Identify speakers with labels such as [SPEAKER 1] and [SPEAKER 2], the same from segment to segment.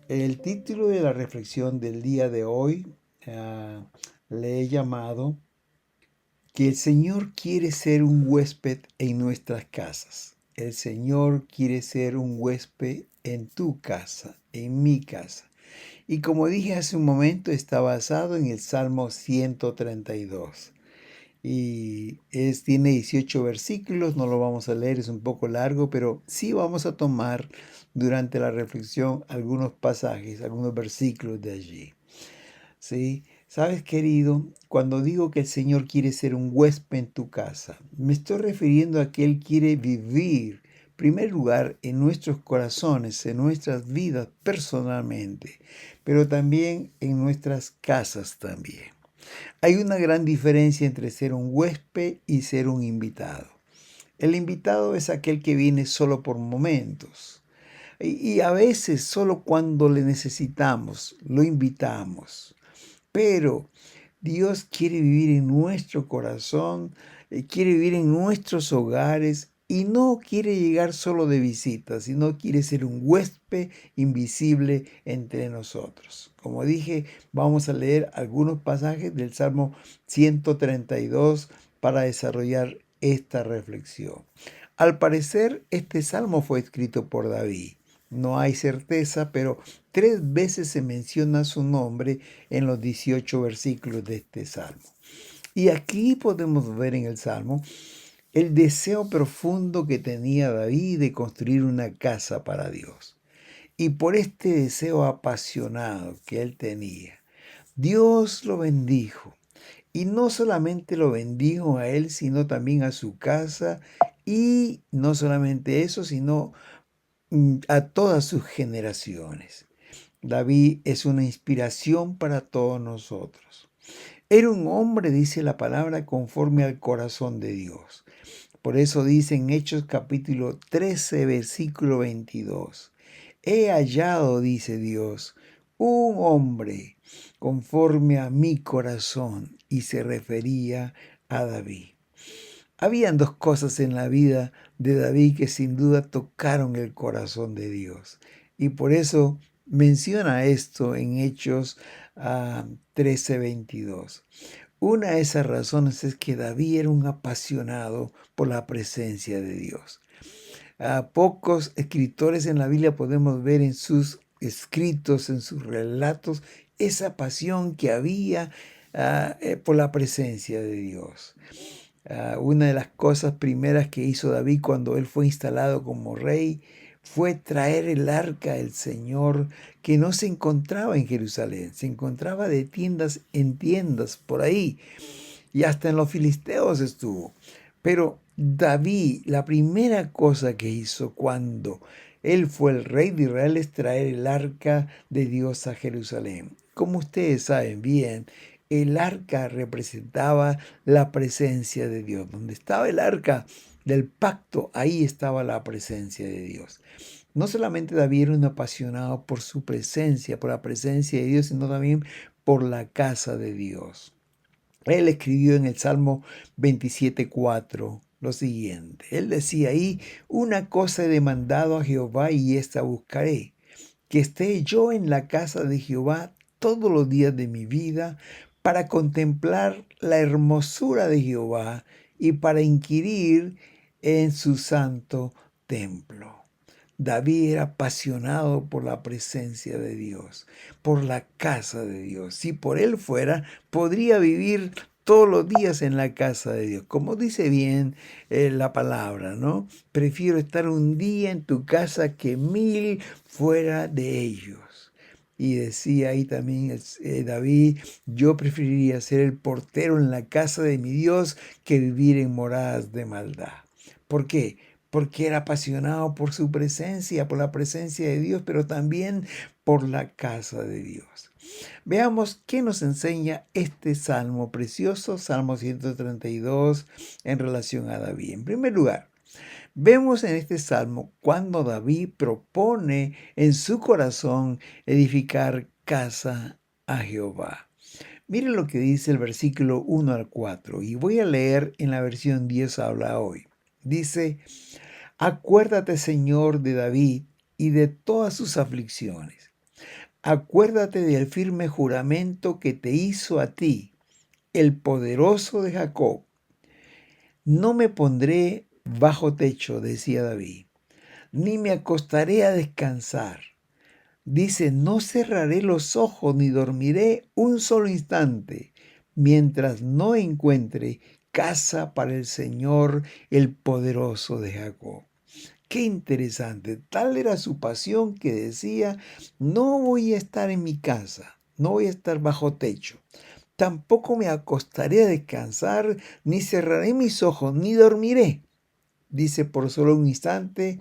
[SPEAKER 1] El título de la reflexión del día de hoy le he llamado que el Señor quiere ser un huésped en nuestras casas. El Señor quiere ser un huésped en tu casa, en mi casa. Y como dije hace un momento, está basado en el Salmo 132. Tiene 18 versículos, no lo vamos a leer, es un poco largo, pero sí vamos a tomar durante la reflexión algunos pasajes, algunos versículos de allí. ¿Sí? Sabes, querido, cuando digo que el Señor quiere ser un huésped en tu casa, me estoy refiriendo a que Él quiere vivir, en primer lugar, en nuestros corazones, en nuestras vidas personalmente, pero también en nuestras casas también. Hay una gran diferencia entre ser un huésped y ser un invitado. El invitado es aquel que viene solo por momentos y a veces solo cuando le necesitamos, lo invitamos. Pero Dios quiere vivir en nuestro corazón, quiere vivir en nuestros hogares y no quiere llegar solo de visita, sino quiere ser un huésped invisible entre nosotros. Como dije, vamos a leer algunos pasajes del Salmo 132 para desarrollar esta reflexión. Al parecer, este salmo fue escrito por David. No hay certeza, pero 3 veces se menciona su nombre en los 18 versículos de este salmo. Y aquí podemos ver en el salmo el deseo profundo que tenía David de construir una casa para Dios. Y por este deseo apasionado que él tenía, Dios lo bendijo. Y no solamente lo bendijo a él, sino también a su casa. Y no solamente eso, sino a todas sus generaciones. David es una inspiración para todos nosotros. Era un hombre, dice la palabra, conforme al corazón de Dios. Por eso dice en Hechos capítulo 13, versículo 22. He hallado, dice Dios, un hombre conforme a mi corazón, y se refería a David. Habían dos cosas en la vida de David que sin duda tocaron el corazón de Dios. Y por eso menciona esto en Hechos 13:22. Una de esas razones es que David era un apasionado por la presencia de Dios. A pocos escritores en la Biblia podemos ver en sus escritos, en sus relatos, esa pasión que había por la presencia de Dios. Una de las cosas primeras que hizo David cuando él fue instalado como rey fue traer el arca del Señor, que no se encontraba en Jerusalén, se encontraba de tiendas en tiendas por ahí, y hasta en los filisteos estuvo. Pero David, la primera cosa que hizo cuando él fue el rey de Israel es traer el arca de Dios a Jerusalén. Como ustedes saben bien, el arca representaba la presencia de Dios. Donde estaba el arca del pacto, ahí estaba la presencia de Dios. No solamente David era un apasionado por su presencia, por la presencia de Dios, sino también por la casa de Dios. Él escribió en el Salmo 27:4 lo siguiente. Él decía ahí, una cosa he demandado a Jehová y esta buscaré, que esté yo en la casa de Jehová todos los días de mi vida para contemplar la hermosura de Jehová y para inquirir en su santo templo. David era apasionado por la presencia de Dios, por la casa de Dios. Si por él fuera, podría vivir todos los días en la casa de Dios. Como dice bien la palabra, ¿no? Prefiero estar un día en tu casa que 1000 fuera de ellos. Y decía ahí también David, yo preferiría ser el portero en la casa de mi Dios que vivir en moradas de maldad. ¿Por qué? Porque era apasionado por su presencia, por la presencia de Dios, pero también por la casa de Dios. Veamos qué nos enseña este salmo precioso, Salmo 132, en relación a David. En primer lugar, vemos en este salmo cuando David propone en su corazón edificar casa a Jehová. Miren lo que dice el versículo 1 al 4, y voy a leer en la versión 10 habla hoy. Dice, acuérdate, Señor, de David y de todas sus aflicciones. Acuérdate del firme juramento que te hizo a ti, el poderoso de Jacob. No me pondré bajo techo, decía David, ni me acostaré a descansar. Dice, no cerraré los ojos ni dormiré un solo instante, mientras no encuentre casa para el Señor, el poderoso de Jacob. Qué interesante. Tal era su pasión que decía, no voy a estar en mi casa, no voy a estar bajo techo. Tampoco me acostaré a descansar, ni cerraré mis ojos, ni dormiré. Dice por solo un instante,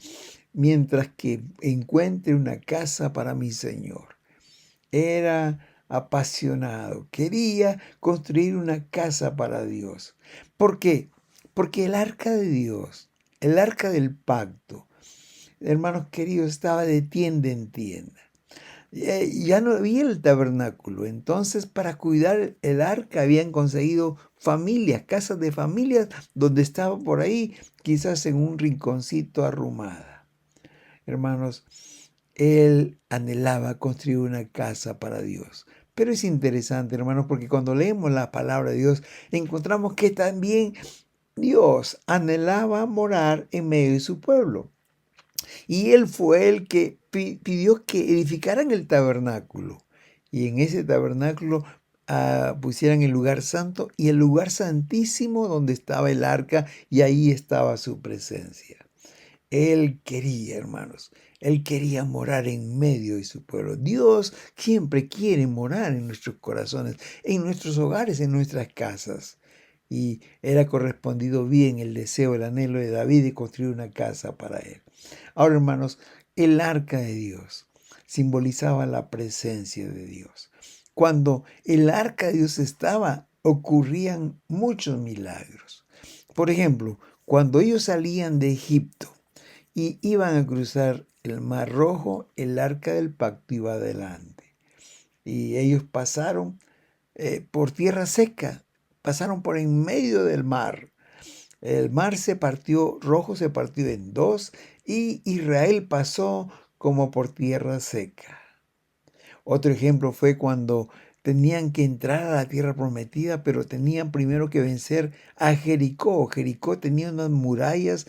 [SPEAKER 1] mientras que encuentre una casa para mi Señor. Era apasionado, quería construir una casa para Dios. ¿Por qué? Porque el arca de Dios, el arca del pacto, hermanos queridos, estaba de tienda en tienda. Ya no había el tabernáculo, entonces para cuidar el arca habían conseguido familias, casas de familias, donde estaba por ahí, quizás en un rinconcito arrumada. Hermanos, él anhelaba construir una casa para Dios. Pero es interesante, hermanos, porque cuando leemos la palabra de Dios, encontramos que también Dios anhelaba morar en medio de su pueblo. Y él fue el que pidió que edificaran el tabernáculo. Y en ese tabernáculo pusieran el lugar santo y el lugar santísimo donde estaba el arca, y ahí estaba su presencia. Él quería, hermanos, él quería morar en medio de su pueblo. Dios siempre quiere morar en nuestros corazones, en nuestros hogares, en nuestras casas. Y era correspondido bien el deseo, el anhelo de David de construir una casa para él. Ahora, hermanos, el arca de Dios simbolizaba la presencia de Dios. Cuando el arca de Dios estaba, ocurrían muchos milagros. Por ejemplo, cuando ellos salían de Egipto y iban a cruzar el Mar Rojo, el arca del pacto iba adelante. Y ellos pasaron por tierra seca, pasaron por en medio del mar. El mar se partió, rojo se partió en dos, y Israel pasó como por tierra seca. Otro ejemplo fue cuando tenían que entrar a la tierra prometida, pero tenían primero que vencer a Jericó. Jericó tenía unas murallas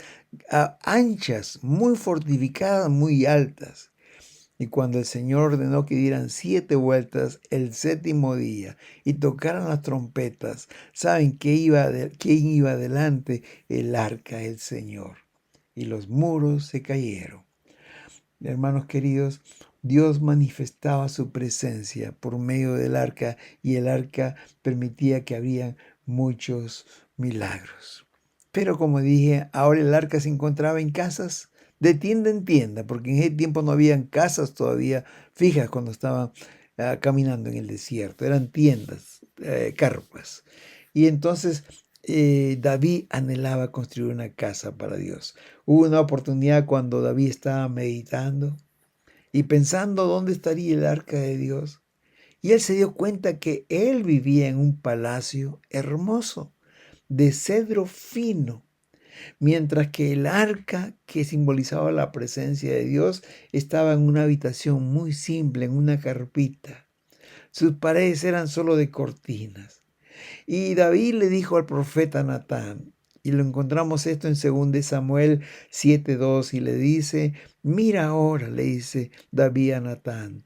[SPEAKER 1] anchas, muy fortificadas, muy altas. Y cuando el Señor ordenó que dieran 7 vueltas el séptimo día y tocaran las trompetas, ¿saben quién iba adelante? El arca del Señor. Y los muros se cayeron. Hermanos queridos, Dios manifestaba su presencia por medio del arca, y el arca permitía que había muchos milagros. Pero como dije, ahora el arca se encontraba en casas de tienda en tienda, porque en ese tiempo no habían casas todavía fijas cuando estaban caminando en el desierto. Eran tiendas, carpas. Y entonces David anhelaba construir una casa para Dios. Hubo una oportunidad cuando David estaba meditando y pensando dónde estaría el arca de Dios. Y él se dio cuenta que él vivía en un palacio hermoso, de cedro fino, mientras que el arca, que simbolizaba la presencia de Dios, estaba en una habitación muy simple, en una carpita. Sus paredes eran solo de cortinas. Y David le dijo al profeta Natán, y lo encontramos esto en 2 Samuel 7:2, y le dice, mira ahora, le dice David a Natán,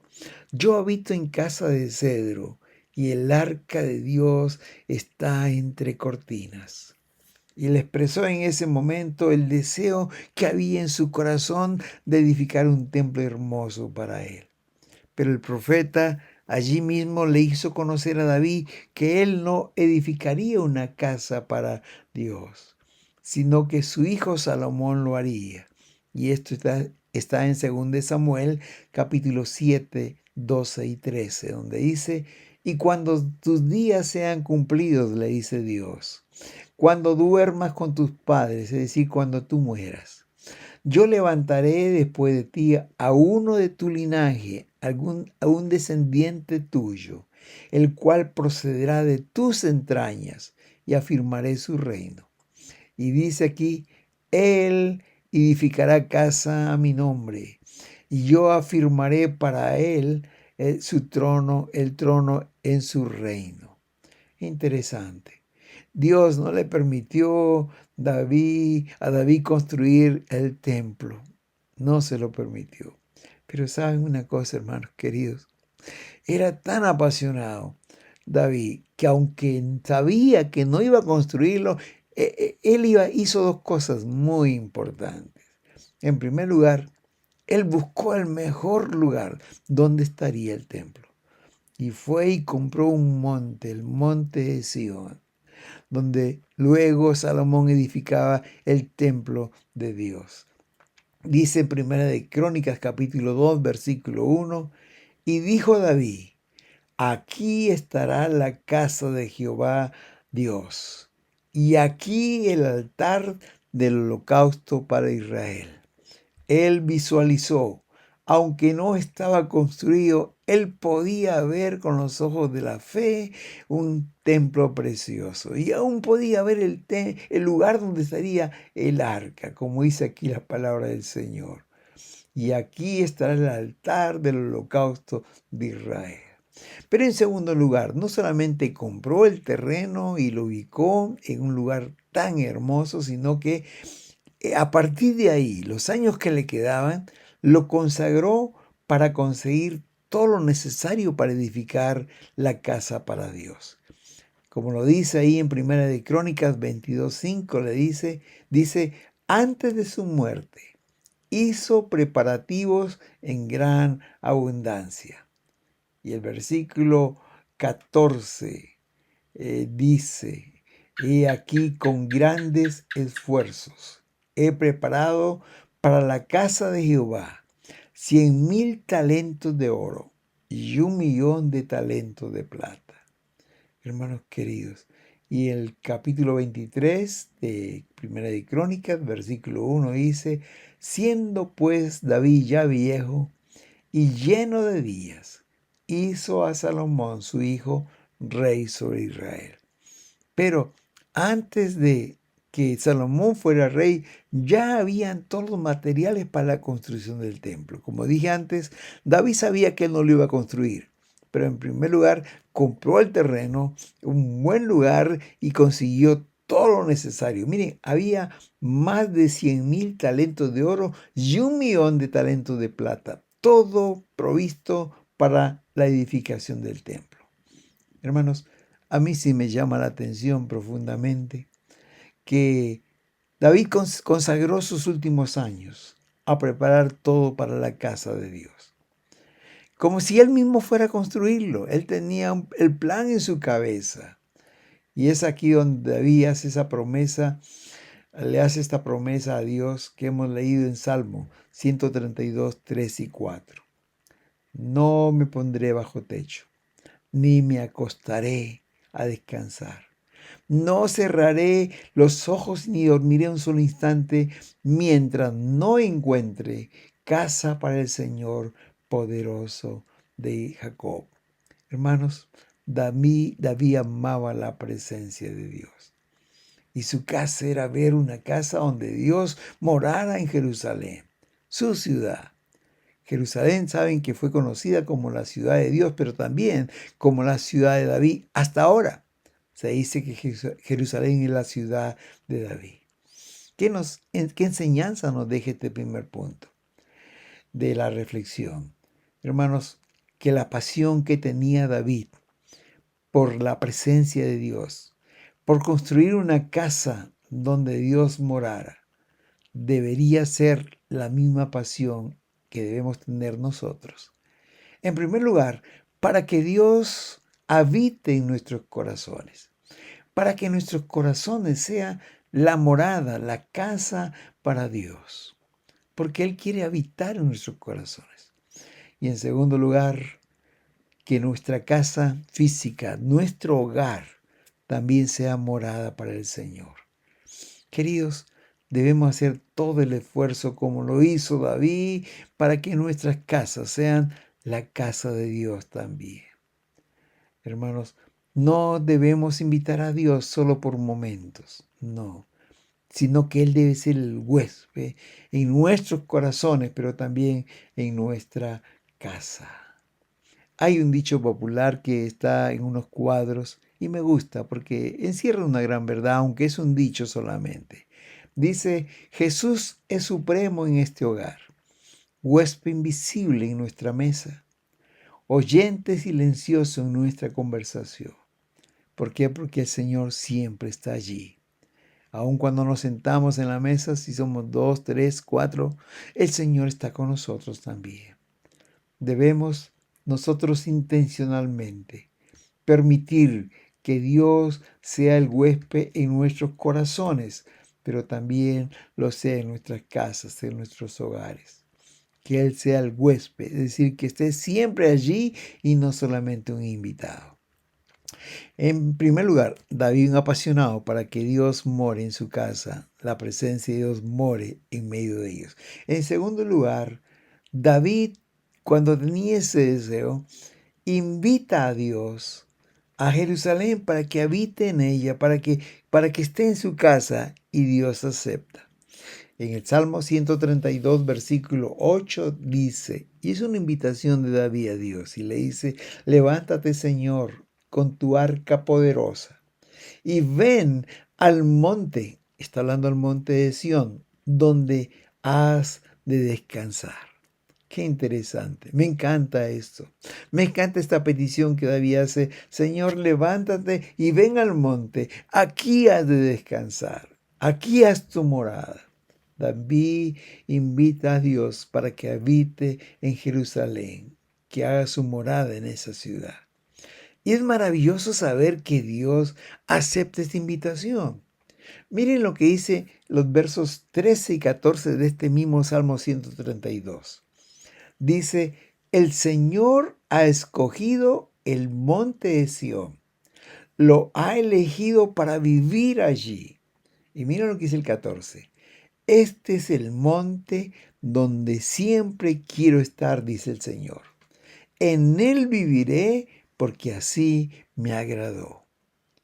[SPEAKER 1] yo habito en casa de cedro, y el arca de Dios está entre cortinas. Y le expresó en ese momento el deseo que había en su corazón de edificar un templo hermoso para él. Pero el profeta allí mismo le hizo conocer a David que él no edificaría una casa para Dios, sino que su hijo Salomón lo haría. Y esto está en 2 Samuel capítulo 7, 12 y 13, donde dice, y cuando tus días sean cumplidos, le dice Dios, cuando duermas con tus padres, es decir, cuando tú mueras, yo levantaré después de ti a uno de tu linaje, a un descendiente tuyo, el cual procederá de tus entrañas, y afirmaré su reino. Y dice aquí, él edificará casa a mi nombre, y yo afirmaré para él su trono, el trono en su reino. Interesante. Dios no le permitió a David construir el templo. No se lo permitió. Pero saben una cosa, hermanos queridos, era tan apasionado David que aunque sabía que no iba a construirlo, él hizo dos cosas muy importantes. En primer lugar, él buscó el mejor lugar donde estaría el templo. Y fue y compró un monte, el monte de Sion, donde luego Salomón edificaba el templo de Dios. Dice Primera de Crónicas capítulo 2 versículo 1, y dijo David: aquí estará la casa de Jehová Dios, y aquí el altar del holocausto para Israel. Él visualizó, aunque no estaba construido, él podía ver con los ojos de la fe un templo precioso. Y aún podía ver el lugar donde estaría el arca, como dice aquí la palabra del Señor. Y aquí estará el altar del holocausto de Israel. Pero en segundo lugar, no solamente compró el terreno y lo ubicó en un lugar tan hermoso, sino que a partir de ahí, los años que le quedaban, lo consagró para conseguir todo lo necesario para edificar la casa para Dios. Como lo dice ahí en Primera de Crónicas 22:5, dice, antes de su muerte, hizo preparativos en gran abundancia. Y el versículo 14 dice, he aquí con grandes esfuerzos he preparado para la casa de Jehová 100,000 talentos de oro y 1,000,000 de talentos de plata. Hermanos queridos, y el capítulo 23 de Primera de Crónicas, versículo 1 dice, siendo pues David ya viejo y lleno de días, hizo a Salomón su hijo rey sobre Israel. Pero antes de que Salomón fuera rey, ya habían todos los materiales para la construcción del templo. Como dije antes, David sabía que él no lo iba a construir, pero en primer lugar compró el terreno, un buen lugar, y consiguió todo lo necesario. Miren, había más de 100,000 talentos de oro y 1,000,000 de talentos de plata, todo provisto para la edificación del templo. Hermanos, a mí sí me llama la atención profundamente que David consagró sus últimos años a preparar todo para la casa de Dios. Como si él mismo fuera a construirlo. Él tenía el plan en su cabeza. Y es aquí donde David hace esa promesa, le hace esta promesa a Dios que hemos leído en Salmo 132, 3 y 4. No me pondré bajo techo, ni me acostaré a descansar. No cerraré los ojos ni dormiré un solo instante mientras no encuentre casa para el Señor poderoso de Jacob. Hermanos, David amaba la presencia de Dios. Y su casa era ver una casa donde Dios morara en Jerusalén, su ciudad. Jerusalén, saben que fue conocida como la ciudad de Dios, pero también como la ciudad de David hasta ahora. Se dice que Jerusalén es la ciudad de David. ¿Qué enseñanza nos deja este primer punto de la reflexión? Hermanos, que la pasión que tenía David por la presencia de Dios, por construir una casa donde Dios morara, debería ser la misma pasión que debemos tener nosotros. En primer lugar, para que Dios habite en nuestros corazones, para que nuestros corazones sean la morada, la casa para Dios, porque Él quiere habitar en nuestros corazones. Y en segundo lugar, que nuestra casa física, nuestro hogar, también sea morada para el Señor. Queridos, debemos hacer todo el esfuerzo como lo hizo David para que nuestras casas sean la casa de Dios también. Hermanos, no debemos invitar a Dios solo por momentos, no, sino que Él debe ser el huésped en nuestros corazones, pero también en nuestra casa. Hay un dicho popular que está en unos cuadros y me gusta porque encierra una gran verdad, aunque es un dicho solamente. Dice, Jesús es supremo en este hogar, huésped invisible en nuestra mesa, oyente silencioso en nuestra conversación. ¿Por qué? Porque el Señor siempre está allí. Aun cuando nos sentamos en la mesa, si somos 2, 3, 4, el Señor está con nosotros también. Debemos nosotros intencionalmente permitir que Dios sea el huésped en nuestros corazones, pero también lo sea en nuestras casas, en nuestros hogares. Que Él sea el huésped, es decir, que esté siempre allí y no solamente un invitado. En primer lugar, David, un apasionado para que Dios more en su casa, la presencia de Dios more en medio de ellos. En segundo lugar, David, cuando tenía ese deseo, invita a Dios a Jerusalén para que habite en ella, para que esté en su casa, y Dios acepta. En el Salmo 132, versículo 8 dice, y es una invitación de David a Dios, y le dice, levántate, Señor, con tu arca poderosa, y ven al monte, está hablando al monte de Sión, donde has de descansar. Qué interesante, me encanta esto. Me encanta esta petición que David hace, Señor, levántate y ven al monte, aquí has de descansar, aquí has tu morada. David invita a Dios para que habite en Jerusalén, que haga su morada en esa ciudad. Y es maravilloso saber que Dios acepta esta invitación. Miren lo que dice los versos 13 y 14 de este mismo Salmo 132. Dice, el Señor ha escogido el monte de Sión, lo ha elegido para vivir allí. Y miren lo que dice el 14. Este es el monte donde siempre quiero estar, dice el Señor. En él viviré porque así me agradó.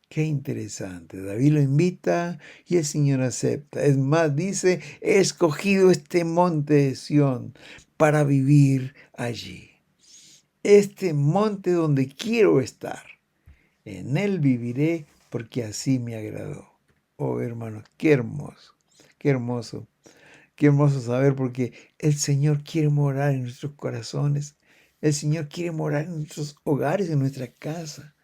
[SPEAKER 1] Qué interesante. David lo invita y el Señor acepta. Es más, dice, he escogido este monte de Sión para vivir allí. Este monte donde quiero estar. En él viviré porque así me agradó. Oh, hermanos, qué hermoso, qué hermoso. Qué hermoso saber porque el Señor quiere morar en nuestros corazones. El Señor quiere morar en nuestros hogares, en nuestra casa.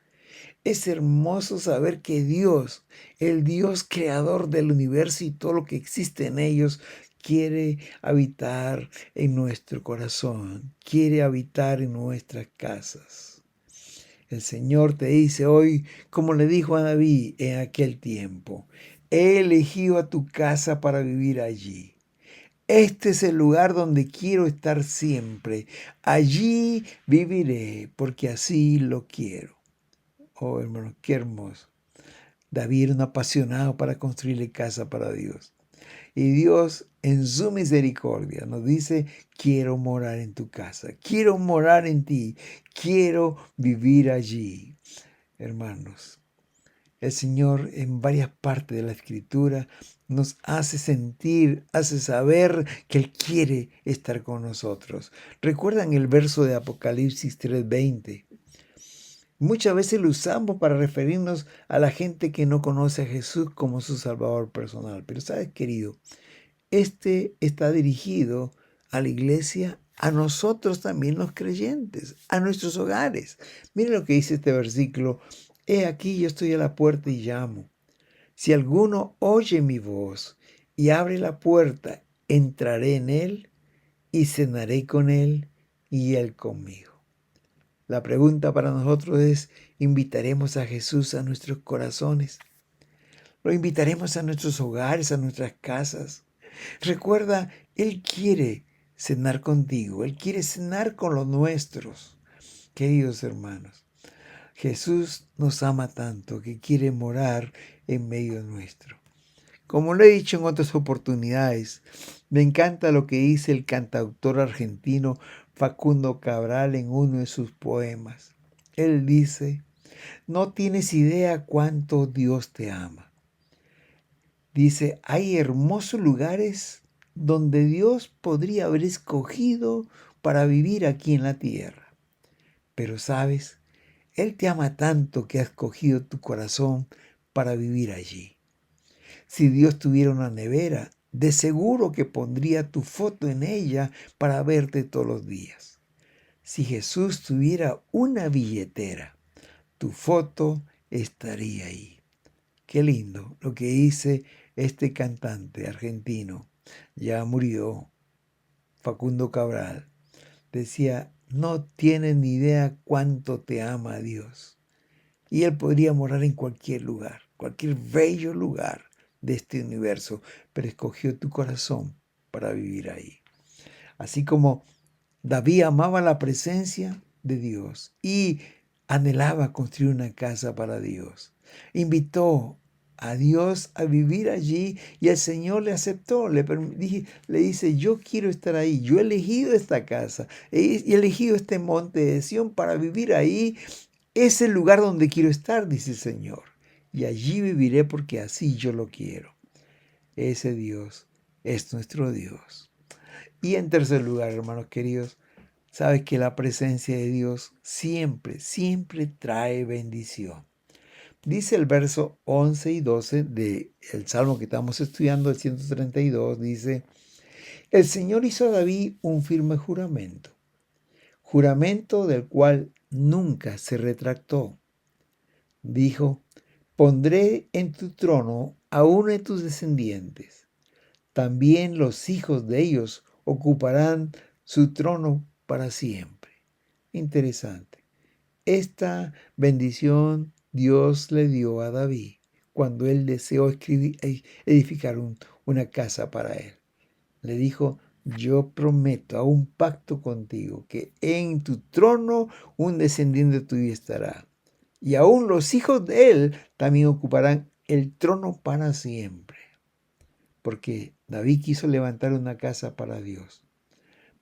[SPEAKER 1] Es hermoso saber que Dios, el Dios creador del universo y todo lo que existe en ellos, quiere habitar en nuestro corazón, quiere habitar en nuestras casas. El Señor te dice hoy, como le dijo a David en aquel tiempo, he elegido a tu casa para vivir allí. Este es el lugar donde quiero estar siempre. Allí viviré porque así lo quiero. Oh, hermano, qué hermoso. David era un apasionado para construirle casa para Dios. Y Dios, en su misericordia, nos dice, quiero morar en tu casa, quiero morar en ti, quiero vivir allí. Hermanos, el Señor en varias partes de la Escritura nos hace sentir, hace saber que Él quiere estar con nosotros. ¿Recuerdan el verso de Apocalipsis 3:20? Muchas veces lo usamos para referirnos a la gente que no conoce a Jesús como su Salvador personal. Pero sabes, querido, este está dirigido a la iglesia, a nosotros también los creyentes, a nuestros hogares. Miren lo que dice este versículo. He aquí yo estoy a la puerta y llamo. Si alguno oye mi voz y abre la puerta, entraré en él y cenaré con él y él conmigo. La pregunta para nosotros es, ¿invitaremos a Jesús a nuestros corazones? ¿Lo invitaremos a nuestros hogares, a nuestras casas? Recuerda, Él quiere cenar contigo, Él quiere cenar con los nuestros. Queridos hermanos, Jesús nos ama tanto que quiere morar en medio nuestro. Como lo he dicho en otras oportunidades, me encanta lo que dice el cantautor argentino Facundo Cabral en uno de sus poemas. Él dice, no tienes idea cuánto Dios te ama. Dice, hay hermosos lugares donde Dios podría haber escogido para vivir aquí en la tierra. Pero sabes, Él te ama tanto que ha escogido tu corazón para vivir allí. Si Dios tuviera una nevera, de seguro que pondría tu foto en ella para verte todos los días. Si Jesús tuviera una billetera, tu foto estaría ahí. Qué lindo lo que dice este cantante argentino. Ya murió, Facundo Cabral. Decía, no tienes ni idea cuánto te ama Dios. Y Él podría morar en cualquier lugar, cualquier bello lugar de este universo, pero escogió tu corazón para vivir ahí. Así como David amaba la presencia de Dios y anhelaba construir una casa para Dios. Invitó a Dios a vivir allí y el Señor le aceptó. Le dice, yo quiero estar ahí. Yo he elegido esta casa y he elegido este monte de Sión para vivir ahí. Es el lugar donde quiero estar, dice el Señor. Y allí viviré porque así yo lo quiero. Ese Dios es nuestro Dios. Y en tercer lugar, hermanos queridos, sabes que la presencia de Dios siempre, siempre trae bendición. Dice el verso 11 y 12 del Salmo que estamos estudiando, el 132, dice, el Señor hizo a David un firme juramento, juramento del cual nunca se retractó. Dijo, pondré en tu trono a uno de tus descendientes. También los hijos de ellos ocuparán su trono para siempre. Interesante. Esta bendición Dios le dio a David cuando él deseó edificar una casa para él. Le dijo, yo prometo a un pacto contigo que en tu trono un descendiente tuyo estará. Y aún los hijos de él también ocuparán el trono para siempre. Porque David quiso levantar una casa para Dios.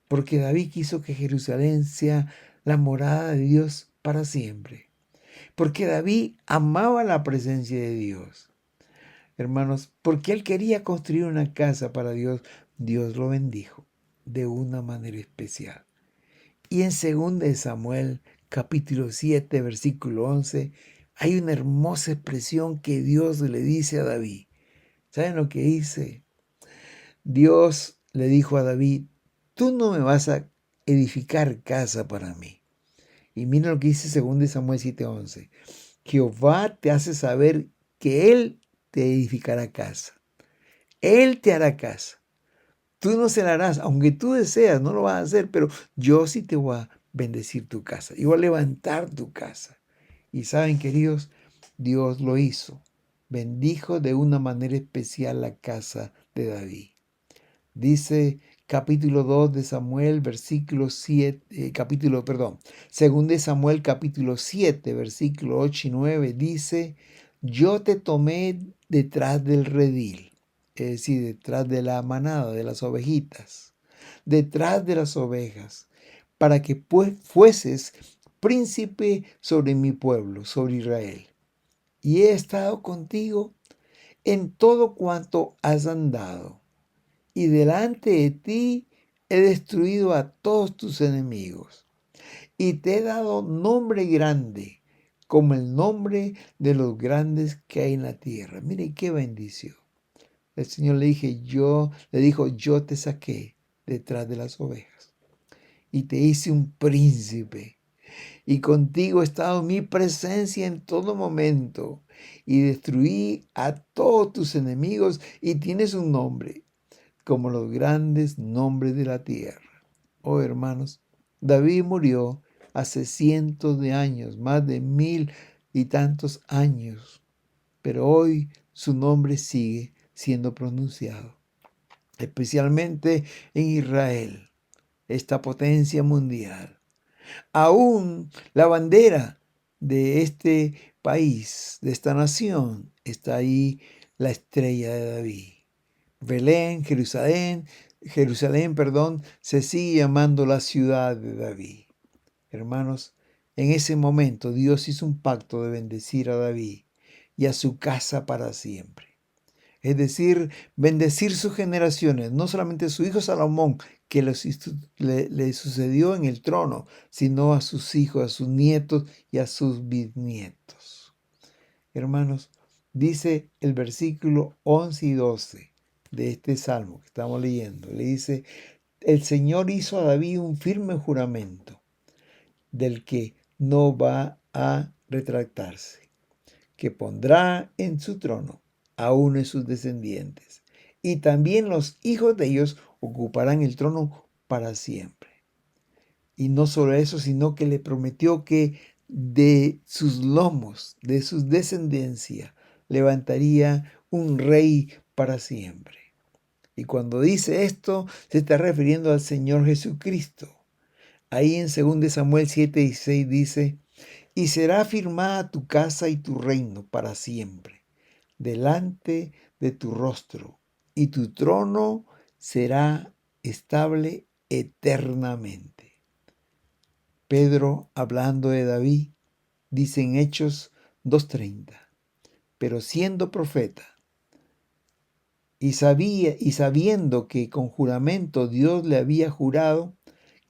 [SPEAKER 1] Porque David quiso que Jerusalén sea la morada de Dios para siempre. Porque David amaba la presencia de Dios. Hermanos, porque él quería construir una casa para Dios, Dios lo bendijo de una manera especial. Y en 2 Samuel, capítulo 7, versículo 11, hay una hermosa expresión que Dios le dice a David. ¿Saben lo que dice? Dios le dijo a David, tú no me vas a edificar casa para mí. Y mira lo que dice 2 Samuel 7:11. Jehová te hace saber que Él te edificará casa. Él te hará casa. Tú no se la harás, aunque tú deseas, no lo vas a hacer, pero yo sí te voy a bendecir tu casa. Y voy a levantar tu casa. Y saben, queridos, Dios lo hizo. Bendijo de una manera especial la casa de David. Dice capítulo 2 de Samuel, versículo 7, según de Samuel capítulo 7, versículo 8 y 9, dice, yo te tomé detrás del redil, es decir, detrás de la manada, de las ovejitas, detrás de las ovejas, para que pues fueses príncipe sobre mi pueblo, sobre Israel. Y he estado contigo en todo cuanto has andado y delante de ti he destruido a todos tus enemigos, y te he dado nombre grande, como el nombre de los grandes que hay en la tierra. Mire qué bendición. El Señor le dijo, yo te saqué detrás de las ovejas y te hice un príncipe. Y contigo he estado mi presencia en todo momento. Y destruí a todos tus enemigos y tienes un nombre como los grandes nombres de la tierra. Oh hermanos, David murió hace cientos de años, más de 1000 y tantos años, pero hoy su nombre sigue siendo pronunciado, especialmente en Israel, esta potencia mundial. Aún la bandera de este país, de esta nación, está ahí la estrella de David. Belén, Jerusalén, se sigue llamando la ciudad de David. Hermanos, en ese momento Dios hizo un pacto de bendecir a David y a su casa para siempre. es decir, bendecir sus generaciones, no solamente a su hijo Salomón, que le sucedió en el trono, sino a sus hijos, a sus nietos y a sus bisnietos. Hermanos, dice el versículo 11 y 12 de este salmo que estamos leyendo, le dice: el Señor hizo a David un firme juramento del que no va a retractarse, que pondrá en su trono a uno de sus descendientes, y también los hijos de ellos ocuparán el trono para siempre. Y no solo eso, sino que le prometió que de sus lomos, de sus descendencia, levantaría un rey para siempre. Y cuando dice esto, se está refiriendo al Señor Jesucristo. Ahí en 2 Samuel 7:16 dice: y será afirmada tu casa y tu reino para siempre, delante de tu rostro, y tu trono será estable eternamente. Pedro, hablando de David, dice en Hechos 2:30: pero siendo profeta, y sabiendo que con juramento Dios le había jurado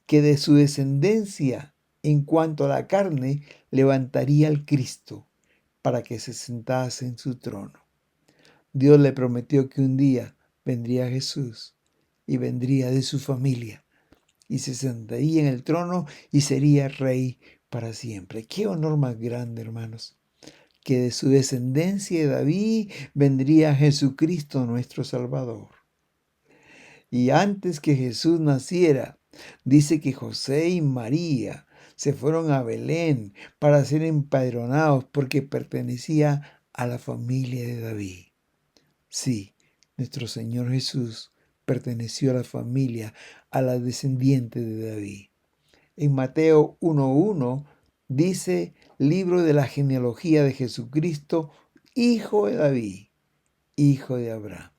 [SPEAKER 1] que de su descendencia, en cuanto a la carne, levantaría al Cristo para que se sentase en su trono. Dios le prometió que un día vendría Jesús y vendría de su familia y se sentaría en el trono y sería rey para siempre. Qué honor más grande, hermanos, que de su descendencia de David vendría Jesucristo nuestro Salvador. Y antes que Jesús naciera, dice que José y María se fueron a Belén para ser empadronados porque pertenecía a la familia de David. Sí, nuestro Señor Jesús perteneció a la familia, a la descendiente de David. En Mateo 1:1 dice: libro de la genealogía de Jesucristo, hijo de David, hijo de Abraham.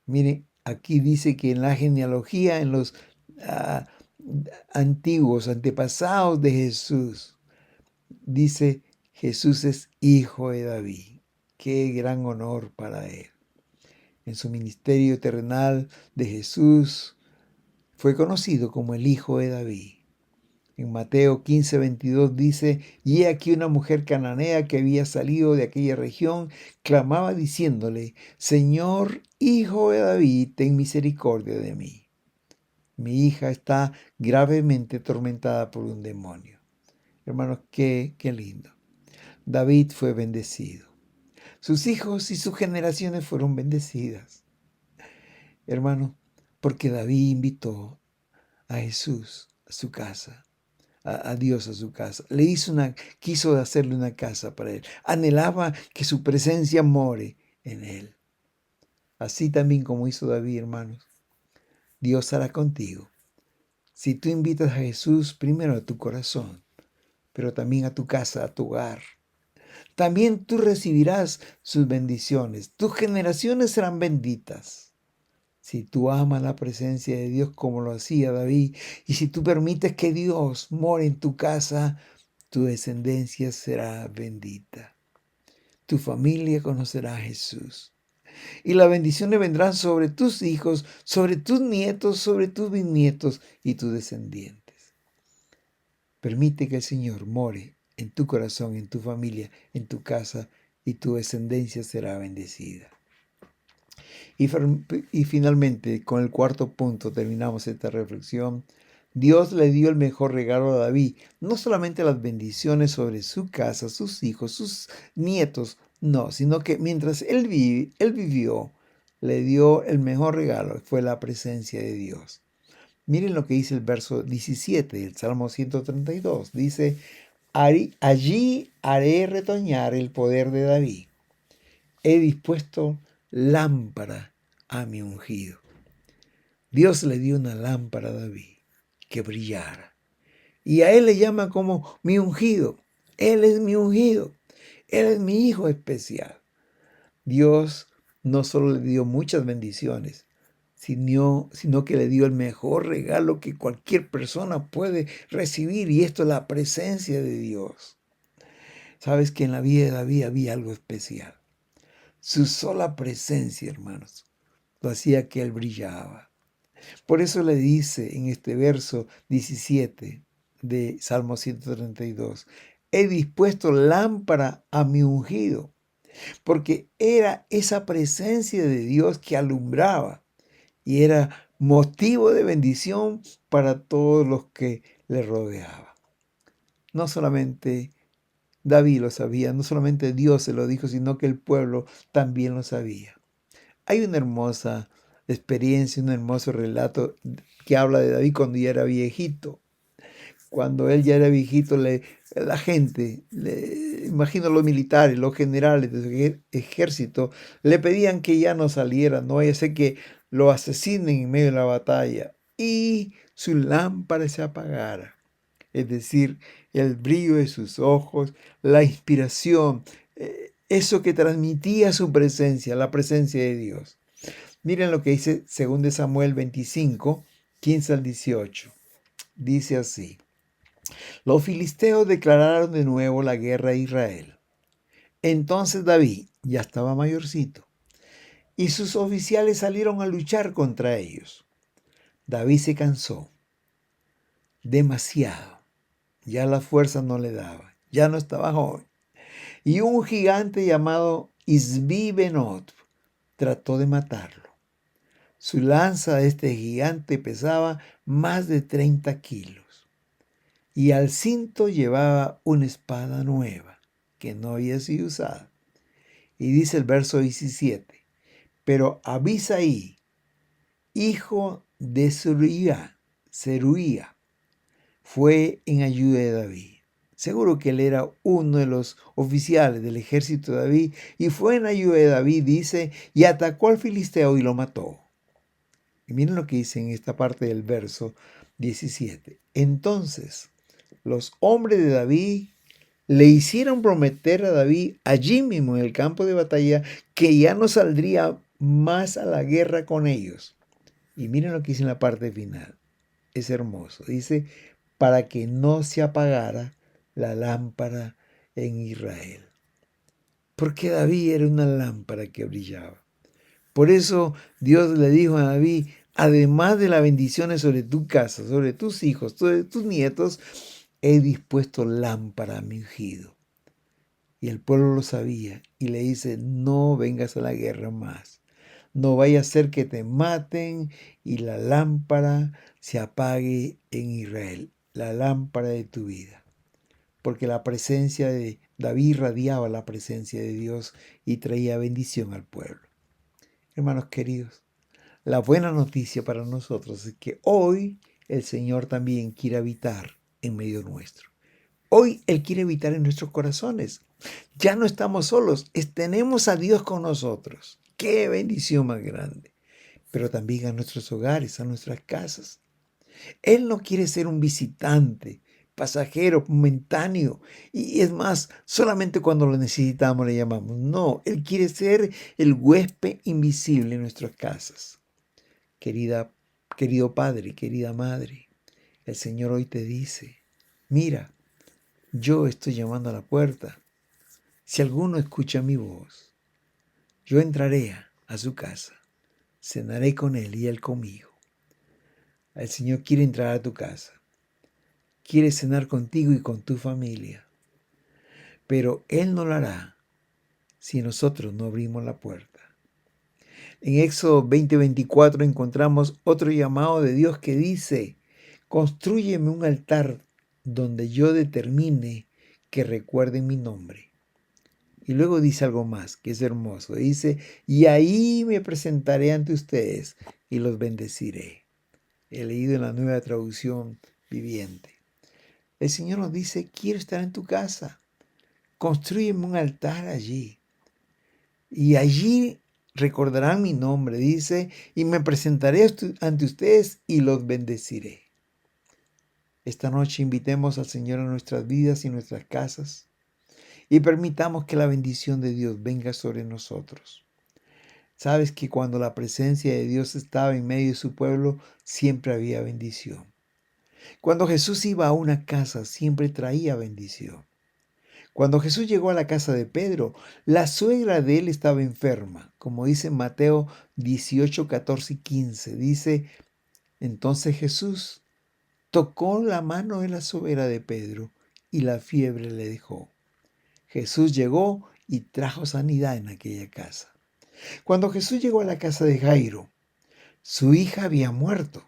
[SPEAKER 1] Miren, aquí dice que en la genealogía, en los ah, antiguos antepasados de Jesús, dice: Jesús es hijo de David. Qué gran honor para él. En su ministerio terrenal de Jesús fue conocido como el hijo de David. En Mateo 15:22 dice: y he aquí una mujer cananea que había salido de aquella región, clamaba diciéndole: Señor, hijo de David, ten misericordia de mí. Mi hija está gravemente atormentada por un demonio. Hermanos, qué lindo. David fue bendecido. Sus hijos y sus generaciones fueron bendecidas. Hermanos, porque David invitó a Jesús a su casa. A Dios a su casa. Quiso hacerle una casa para él. Anhelaba que su presencia more en él. Así también como hizo David, hermanos, Dios hará contigo. Si tú invitas a Jesús primero a tu corazón, pero también a tu casa, a tu hogar, también tú recibirás sus bendiciones. Tus generaciones serán benditas. Si tú amas la presencia de Dios como lo hacía David, y si tú permites que Dios more en tu casa, tu descendencia será bendita. Tu familia conocerá a Jesús. Y las bendiciones vendrán sobre tus hijos, sobre tus nietos, sobre tus bisnietos y tus descendientes. Permite que el Señor more en tu corazón, en tu familia, en tu casa, y tu descendencia será bendecida. Y finalmente, con el cuarto punto, terminamos esta reflexión. Dios le dio el mejor regalo a David, no solamente las bendiciones sobre su casa, sus hijos, sus nietos, no, sino que mientras él vivió, le dio el mejor regalo, fue la presencia de Dios. Miren lo que dice el verso 17 del Salmo 132. Dice: allí haré retoñar el poder de David. He dispuesto lámpara a mi ungido. Dios le dio una lámpara a David que brillara. Y a él le llama como mi ungido. Él es mi ungido. Él es mi hijo especial. Dios no solo le dio muchas bendiciones, sino que le dio el mejor regalo que cualquier persona puede recibir, y esto es la presencia de Dios. Sabes que en la vida de David había algo especial. Su sola presencia, hermanos, lo hacía que él brillaba. Por eso le dice en este verso 17 de Salmo 132, he dispuesto lámpara a mi ungido, porque era esa presencia de Dios que alumbraba y era motivo de bendición para todos los que le rodeaban. No solamente David lo sabía, no solamente Dios se lo dijo, sino que el pueblo también lo sabía. Hay una hermosa experiencia, un hermoso relato que habla de David cuando ya era viejito. Cuando él ya era viejito, la gente, imagino los militares, los generales de su ejército, le pedían que ya no saliera, no vaya a ser que lo asesinen en medio de la batalla y su lámpara se apagara. Es decir, el brillo de sus ojos, la inspiración, eso que transmitía su presencia, la presencia de Dios. Miren lo que dice 2 Samuel 25, 15 al 18. Dice así: los filisteos declararon de nuevo la guerra a Israel. Entonces David ya estaba mayorcito y sus oficiales salieron a luchar contra ellos. David se cansó demasiado, ya la fuerza no le daba, ya no estaba joven. Y un gigante llamado Isbi-Benob trató de matarlo. Su lanza de este gigante pesaba más de 30 kilos y al cinto llevaba una espada nueva que no había sido usada. Y dice el verso 17, pero Abisaí, hijo de Zeruía, fue en ayuda de David. Seguro que él era uno de los oficiales del ejército de David y fue en ayuda de David, dice, y atacó al filisteo y lo mató. Y miren lo que dice en esta parte del verso 17. Entonces, los hombres de David le hicieron prometer a David allí mismo en el campo de batalla que ya no saldría más a la guerra con ellos. Y miren lo que dice en la parte final. Es hermoso. Dice, para que no se apagara la lámpara en Israel. Porque David era una lámpara que brillaba. Por eso Dios le dijo a David, además de las bendiciones sobre tu casa, sobre tus hijos, sobre tus nietos, he dispuesto lámpara a mi ungido. Y el pueblo lo sabía y le dice, no vengas a la guerra más. No vaya a ser que te maten y la lámpara se apague en Israel, la lámpara de tu vida. Porque la presencia de David radiaba la presencia de Dios y traía bendición al pueblo. Hermanos queridos, la buena noticia para nosotros es que hoy el Señor también quiere habitar en medio nuestro. Hoy Él quiere habitar en nuestros corazones. Ya no estamos solos, tenemos a Dios con nosotros. ¡Qué bendición más grande! Pero también a nuestros hogares, a nuestras casas. Él no quiere ser un visitante, pasajero, momentáneo. Y es más, solamente cuando lo necesitamos le llamamos. No, Él quiere ser el huésped invisible en nuestras casas. Querido padre, querida madre, el Señor hoy te dice, mira, yo estoy llamando a la puerta. Si alguno escucha mi voz, yo entraré a su casa, cenaré con él y él conmigo. El Señor quiere entrar a tu casa, quiere cenar contigo y con tu familia, pero Él no lo hará si nosotros no abrimos la puerta. En Éxodo 20:24 encontramos otro llamado de Dios que dice, constrúyeme un altar donde yo determine que recuerden mi nombre. Y luego dice algo más, que es hermoso. Dice, y ahí me presentaré ante ustedes y los bendeciré. He leído en la Nueva Traducción Viviente. El Señor nos dice, quiero estar en tu casa. Constrúyeme un altar allí. Y allí recordarán mi nombre, dice, y me presentaré ante ustedes y los bendeciré. Esta noche invitemos al Señor a nuestras vidas y nuestras casas y permitamos que la bendición de Dios venga sobre nosotros. Sabes que cuando la presencia de Dios estaba en medio de su pueblo, siempre había bendición. Cuando Jesús iba a una casa, siempre traía bendición. Cuando Jesús llegó a la casa de Pedro, la suegra de él estaba enferma, como dice Mateo 18, 14 y 15. Dice, entonces Jesús tocó la mano de la suegra de Pedro y la fiebre le dejó. Jesús llegó y trajo sanidad en aquella casa. Cuando Jesús llegó a la casa de Jairo, su hija había muerto.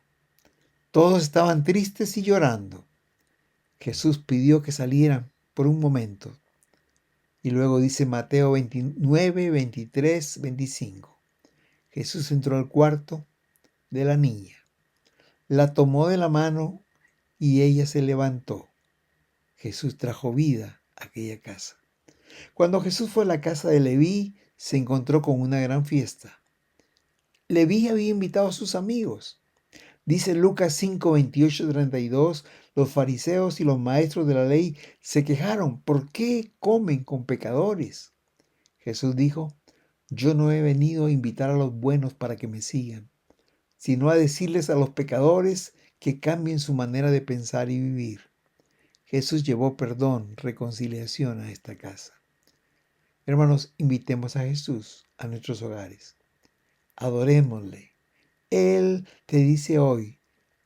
[SPEAKER 1] Todos estaban tristes y llorando. Jesús pidió que salieran por un momento. Y luego dice Mateo 29, 23, 25. Jesús entró al cuarto de la niña, la tomó de la mano y ella se levantó. Jesús trajo vida a aquella casa. Cuando Jesús fue a la casa de Leví, se encontró con una gran fiesta. Leví había invitado a sus amigos. Dice Lucas 5, 28, 32, los fariseos y los maestros de la ley se quejaron. ¿Por qué comen con pecadores? Jesús dijo, yo no he venido a invitar a los buenos para que me sigan, sino a decirles a los pecadores que cambien su manera de pensar y vivir. Jesús llevó perdón, reconciliación a esta casa. Hermanos, invitemos a Jesús a nuestros hogares. Adorémosle. Él te dice hoy,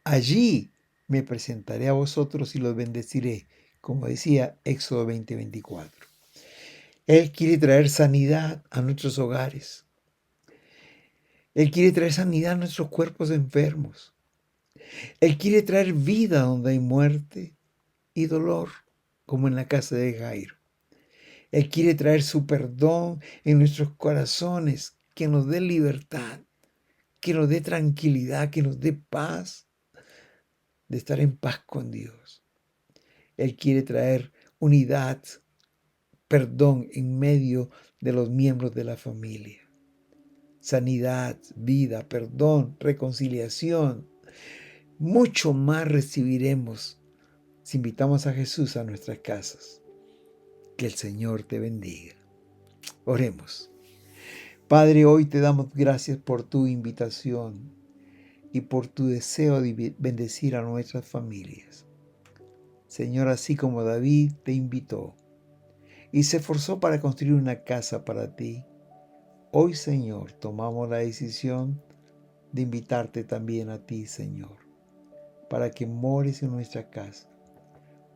[SPEAKER 1] allí me presentaré a vosotros y los bendeciré, como decía Éxodo 20:24. Él quiere traer sanidad a nuestros hogares. Él quiere traer sanidad a nuestros cuerpos enfermos. Él quiere traer vida donde hay muerte y dolor, como en la casa de Jairo. Él quiere traer su perdón en nuestros corazones, que nos dé libertad, que nos dé tranquilidad, que nos dé paz, de estar en paz con Dios. Él quiere traer unidad, perdón en medio de los miembros de la familia. Sanidad, vida, perdón, reconciliación. Mucho más recibiremos si invitamos a Jesús a nuestras casas. Que el Señor te bendiga. Oremos. Padre, hoy te damos gracias por tu invitación y por tu deseo de bendecir a nuestras familias. Señor, así como David te invitó y se esforzó para construir una casa para ti, hoy, Señor, tomamos la decisión de invitarte también a ti, Señor, para que mores en nuestra casa,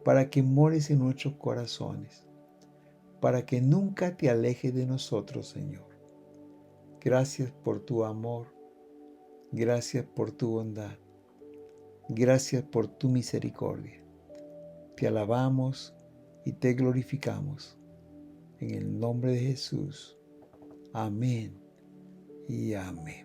[SPEAKER 1] para que mores en nuestros corazones, para que nunca te alejes de nosotros, Señor. Gracias por tu amor, gracias por tu bondad, gracias por tu misericordia. Te alabamos y te glorificamos. En el nombre de Jesús. Amén y amén.